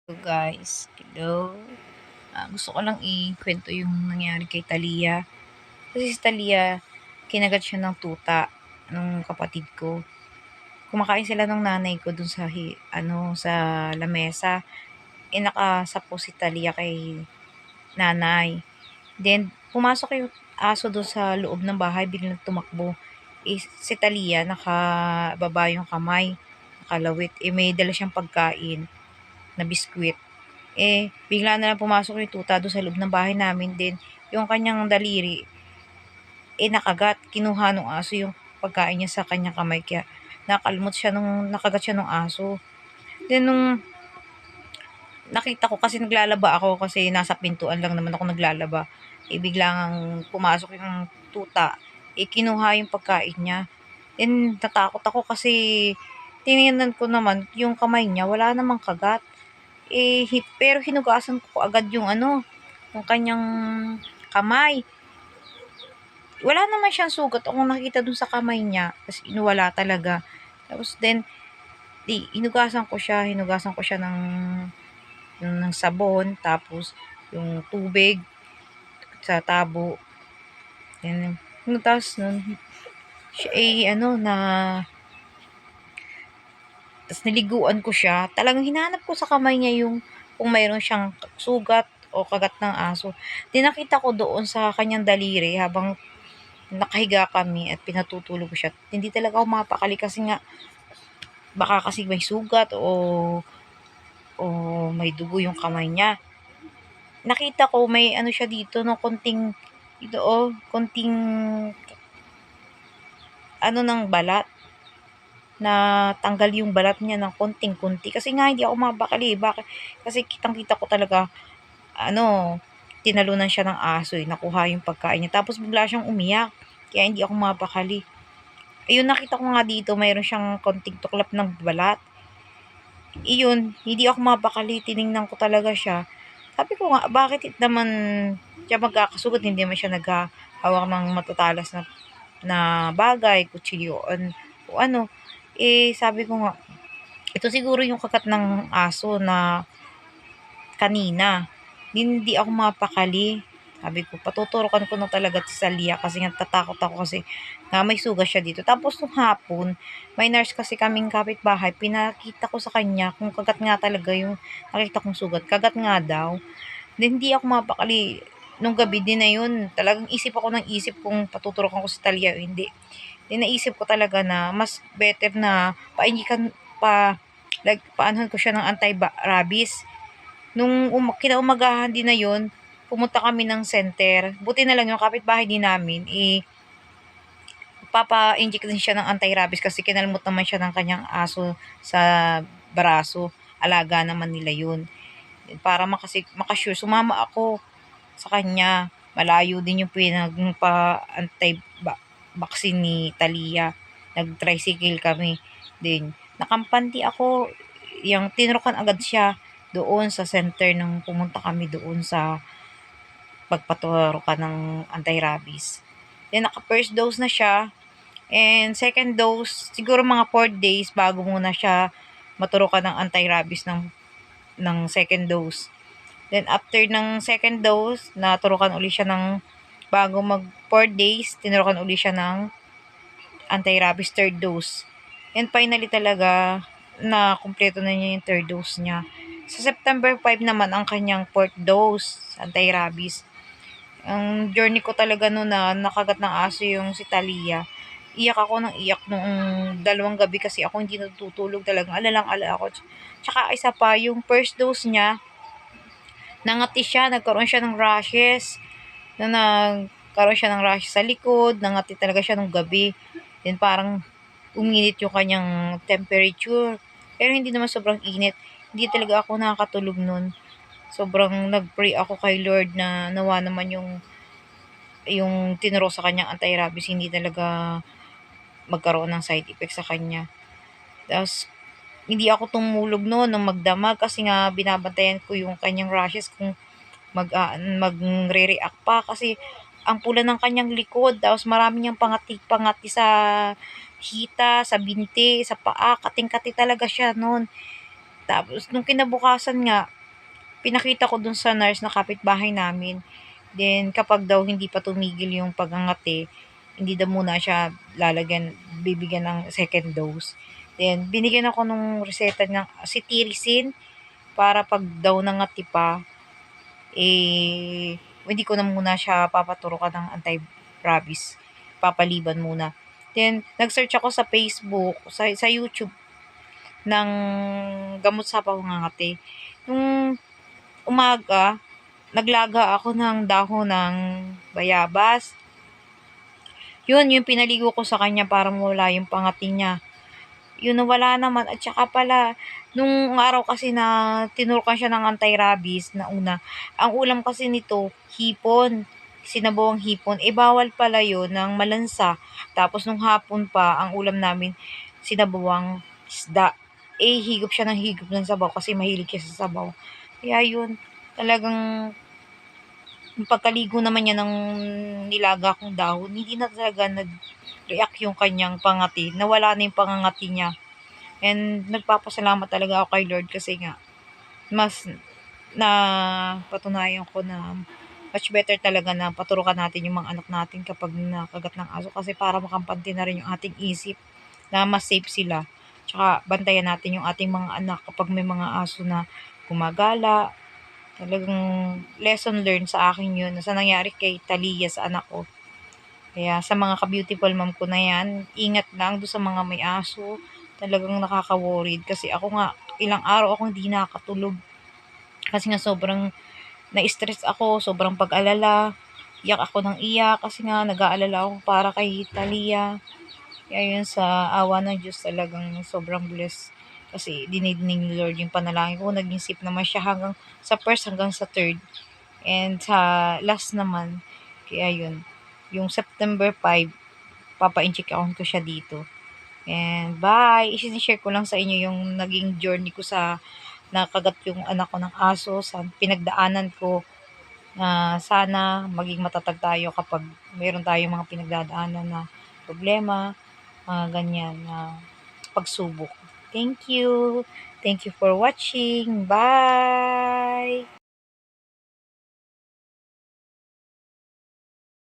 Hello guys, hello. Gusto ko lang ikwento yung nangyari kay Thalia. Kasi si Thalia, kinagat siya ng tuta nung kapatid ko. Kumakain sila ng nanay ko dun sa sa lamesa. Nakasapo si Thalia kay nanay. Then pumasok yung aso dun sa loob ng bahay, biglang tumakbo. Si Thalia nakababa yung kamay, nakalawit. May dala siyang pagkain na biskwit. Bigla na lang pumasok yung tuta do'n sa loob ng bahay namin din. Yung kanyang daliri, nakagat. Kinuha nung aso yung pagkain niya sa kanyang kamay. Kaya nakalmot siya nung nakagat siya nung aso. Then nung nakita ko kasi naglalaba ako kasi nasa pintuan lang naman ako naglalaba. Biglang pumasok yung tuta. Kinuha yung pagkain niya. Then natakot ako kasi tiningnan ko naman yung kamay niya, wala namang kagat. Pero hinugasan ko agad yung kanyang kamay. Wala naman siyang sugat akong nakita dun sa kamay niya, as in wala talaga. Tapos then, hinugasan ko siya ng sabon, tapos yung tubig sa tabo. Then, tapos nun, siya tas niliguan ko siya. Talagang hinanap ko sa kamay niya yung kung mayroon siyang sugat o kagat ng aso. Nakita ko doon sa kanyang daliri habang nakahiga kami at pinatutulog ko siya. Hindi talaga ako mapakali kasi nga baka kasi may sugat o may dugo yung kamay niya. Nakita ko may siya dito no konting konting ng balat na tanggal yung balat niya ng konting-konti. Kasi nga hindi ako mapakali. Bakit? Kasi kitang-kita ko talaga, tinalunan siya ng aso nakuha yung pagkain niya. Tapos bigla siyang umiyak. Kaya hindi ako mapakali. Ayun, nakita ko nga dito, mayroon siyang konting tuklap ng balat. Iyon, hindi ako mapakali. Tiningnan ko talaga siya. Sabi ko nga, bakit naman siya magkakasugat? Hindi naman siya naghahawak ng matatalas na bagay, kutsilyo, o ano. Sabi ko nga, ito siguro yung kagat ng aso na kanina. Hindi ako mapakali. Sabi ko, patuturukan ko na talaga si Salia kasi nga tatakot ako kasi nga may sugat siya dito. Tapos nung hapon, may nurse kasi kaming kapitbahay, pinakita ko sa kanya kung kagat nga talaga yung nakita kong sugat. Kagat nga daw. Then hindi ako mapakali. Nung gabi din na yun, talagang isip ako ng isip kung patuturukan ko si Talia o hindi. Then naisip ko talaga na mas better na paanohan ko siya ng anti-rabies. Nung kinaumagahan din na yun, pumunta kami ng center. Buti na lang yung kapitbahay din namin, papa-inject din siya ng anti-rabies kasi kinalmot naman siya ng kanyang aso sa braso. Alaga naman nila yun. Para makasure, sumama ako sa kanya. Malayo din yung anti-vaccine ni Talia. Nag-tricycle kami. Then, nakampante ako. Yung tinurukan agad siya doon sa center nung pumunta kami doon sa pagpaturukan ng anti-rabies. Then, naka-first dose na siya. And second dose, siguro mga 4 days bago muna siya maturukan ng anti-rabies ng second dose. Then after ng second dose, naturukan uli siya bago mag 4 days, tinurukan uli siya ng anti-rabies third dose. And finally talaga, na kumpleto na niya yung third dose niya. Sa September 5 naman ang kanyang fourth dose, anti-rabies. Ang journey ko talaga noon na nakagat ng aso yung si Talia. Iyak ako ng iyak noong 2 gabi kasi ako hindi natutulog talagang alalang-ala ako. Tsaka isa pa, yung first dose niya, nangati siya, nagkaroon siya ng rashes. Nagkaroon siya ng rashes sa likod, nangati talaga siya nung gabi. Then parang uminit yung kanyang temperature. Pero hindi naman sobrang init. Hindi talaga ako nakakatulog nun. Sobrang nag-pray ako kay Lord na nawa naman yung tinuro sa kanyang anti-rabies hindi talaga magkaroon ng side effect sa kanya. Tapos, hindi ako tumulog noon nung magdamag kasi nga binabantayan ko yung kanyang rashes kung magre-react pa kasi ang pula ng kanyang likod, tapos marami niyang pangati sa hita, sa binti, sa paa, kating-kati talaga siya noon. Tapos nung kinabukasan nga, pinakita ko dun sa nurse na kapitbahay namin. Then, kapag daw hindi pa tumigil yung pagngangati, hindi daw muna siya bibigyan ng second dose. Then, binigyan ako nung reseta ng cetirizine para pag daw nangati pa, hindi ko na muna siya papaturukan ng anti-rabies. Papaliban muna. Then, nag-search ako sa Facebook, sa YouTube, ng gamot sa pangangati. Nung umaga, naglaga ako ng dahon ng bayabas. Yun, yung pinaligo ko sa kanya para mawala yung pangati niya. Yun, nawala naman. At saka pala, nung araw kasi na tinurukan siya ng anti-rabies na una, ang ulam kasi nito, hipon. Sinabawang hipon. Bawal pala yun ng malansa. Tapos nung hapon pa, ang ulam namin, sinabawang isda. Higop siya ng higop ng sabaw kasi mahilig siya sa sabaw. Kaya yun, talagang yung pagkaligo naman niya ng nilaga kong dahon, hindi na talaga nag-react yung kanyang pangati. Nawala na yung pangangati niya. And nagpapasalamat talaga ako kay Lord kasi nga, mas na patunayan ko na much better talaga na paturukan natin yung mga anak natin kapag nakagat ng aso kasi para makampante na rin yung ating isip na mas safe sila. Tsaka bantayan natin yung ating mga anak kapag may mga aso na gumagala. Talagang lesson learned sa akin yun sa nangyari kay Talia sa anak ko. Kaya sa mga ka-beautiful mom ko na yan, ingat lang doon sa mga may aso. Talagang nakaka-worried kasi ako nga, ilang araw akong hindi nakatulog. Kasi nga sobrang na-stress ako, sobrang pag-alala. Iyak ako ng iyak kasi nga nag-aalala ako para kay Talia. Kaya yun sa awa ng Diyos talagang sobrang blessed. Kasi dinidinig ni Lord yung panalangin ko. Naging safe naman siya hanggang sa first hanggang sa third. And sa last naman, kaya yun, yung September 5, papa-incheck account ko siya dito. And bye! I-share ko lang sa inyo yung naging journey ko sa nakagat yung anak ko ng aso, sa pinagdaanan ko na sana maging matatag tayo kapag meron tayong mga pinagdadaanan na problema, mga ganyan na pagsubok. Thank you! Thank you for watching. Bye!